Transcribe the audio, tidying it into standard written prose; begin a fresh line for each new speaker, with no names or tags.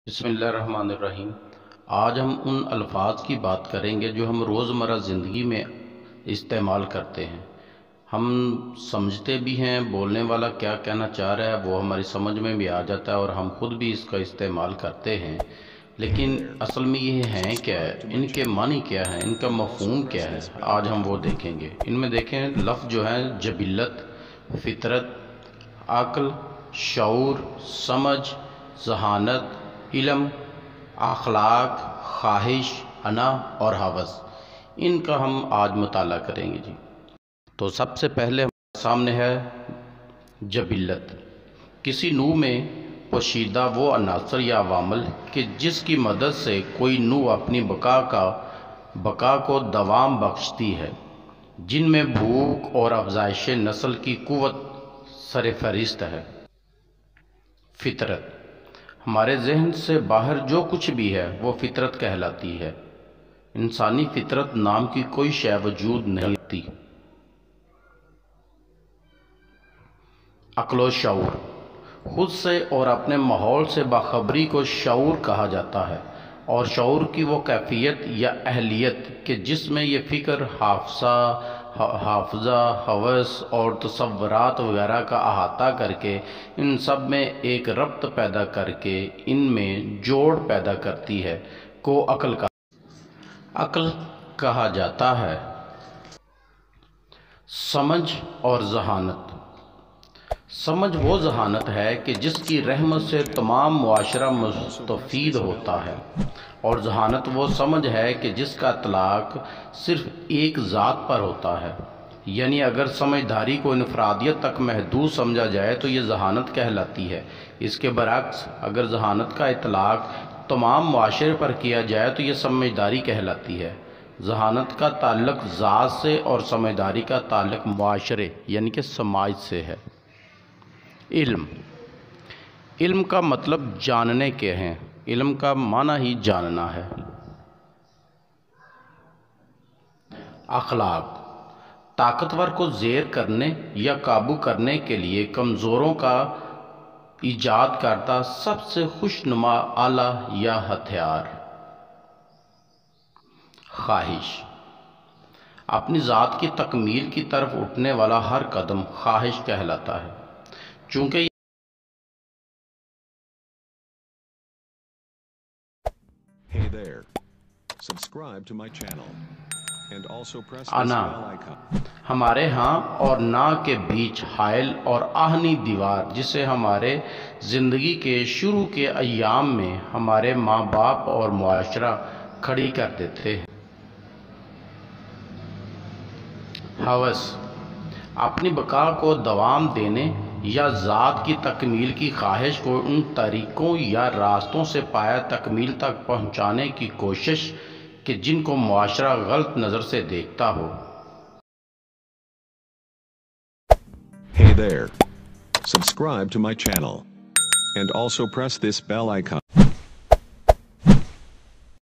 بسم اللہ الرحمن الرحیم۔ آج ہم ان الفاظ کی بات کریں گے جو ہم روزمرہ زندگی میں استعمال کرتے ہیں۔ ہم سمجھتے بھی ہیں بولنے والا کیا کہنا چاہ رہا ہے، وہ ہماری سمجھ میں بھی آ جاتا ہے اور ہم خود بھی اس کا استعمال کرتے ہیں، لیکن اصل میں یہ ہیں کیا ہے، ان کے معنی کیا ہے، ان کا مفہوم کیا ہے، آج ہم وہ دیکھیں گے۔ ان میں دیکھیں لفظ جو ہیں جبلت، فطرت، عقل، شعور، سمجھ، ذہانت، علم، اخلاق، خواہش، انا اور ہوس، ان کا ہم آج مطالعہ کریں گے جی۔ تو سب سے پہلے ہمارے سامنے ہے جبلت۔ کسی نوع میں پوشیدہ وہ عناصر یا عوامل کہ جس کی مدد سے کوئی نوع اپنی بقا کو دوام بخشتی ہے، جن میں بھوک اور افزائش نسل کی قوت سر فہرست ہے۔ فطرت، ہمارے ذہن سے باہر جو کچھ بھی ہے وہ فطرت کہلاتی ہے۔ انسانی فطرت نام کی کوئی شے وجود نہیں رکھتی۔ عقل و شعور، خود سے اور اپنے ماحول سے باخبری کو شعور کہا جاتا ہے، اور شعور کی وہ کیفیت یا اہلیت کہ جس میں یہ فکر، حافظہ، ہوس اور تصورات وغیرہ کا احاطہ کر کے ان سب میں ایک ربط پیدا کر کے ان میں جوڑ پیدا کرتی ہے، کو عقل کہا جاتا ہے۔ سمجھ اور ذہانت، سمجھ وہ ذہانت ہے کہ جس کی رحمت سے تمام معاشرہ مستفید ہوتا ہے، اور ذہانت وہ سمجھ ہے کہ جس کا اطلاق صرف ایک ذات پر ہوتا ہے۔ یعنی اگر سمجھداری کو انفرادیت تک محدود سمجھا جائے تو یہ ذہانت کہلاتی ہے۔ اس کے برعکس اگر ذہانت کا اطلاق تمام معاشرے پر کیا جائے تو یہ سمجھداری کہلاتی ہے۔ ذہانت کا تعلق ذات سے اور سمجھداری کا تعلق معاشرے یعنی کہ سماج سے ہے۔ علم، علم کا مطلب جاننے کے ہیں، علم کا معنی ہی جاننا ہے۔ اخلاق، طاقتور کو زیر کرنے یا قابو کرنے کے لیے کمزوروں کا ایجاد کرتا سب سے خوشنما آلہ یا ہتھیار۔ خواہش، اپنی ذات کی تکمیل کی طرف اٹھنے والا ہر قدم خواہش کہلاتا ہے۔ چونکہ
Hey there. Subscribe to my channel and also press this
انا،
bell icon.
ہمارے ہاں اور نا کے بیچ حائل اور آہنی دیوار جسے ہمارے زندگی کے شروع کے ایام میں ہمارے ماں باپ اور معاشرہ کھڑی کر دیتے ہیں۔ ہوس، اپنی بقا کو دوام دینے یا ذات کی تکمیل کی خواہش کو ان طریقوں یا راستوں سے پایہ تکمیل تک پہنچانے کی کوشش کہ جن کو معاشرہ غلط نظر سے دیکھتا ہو۔
Hey there. Subscribe to my channel and also press this bell icon.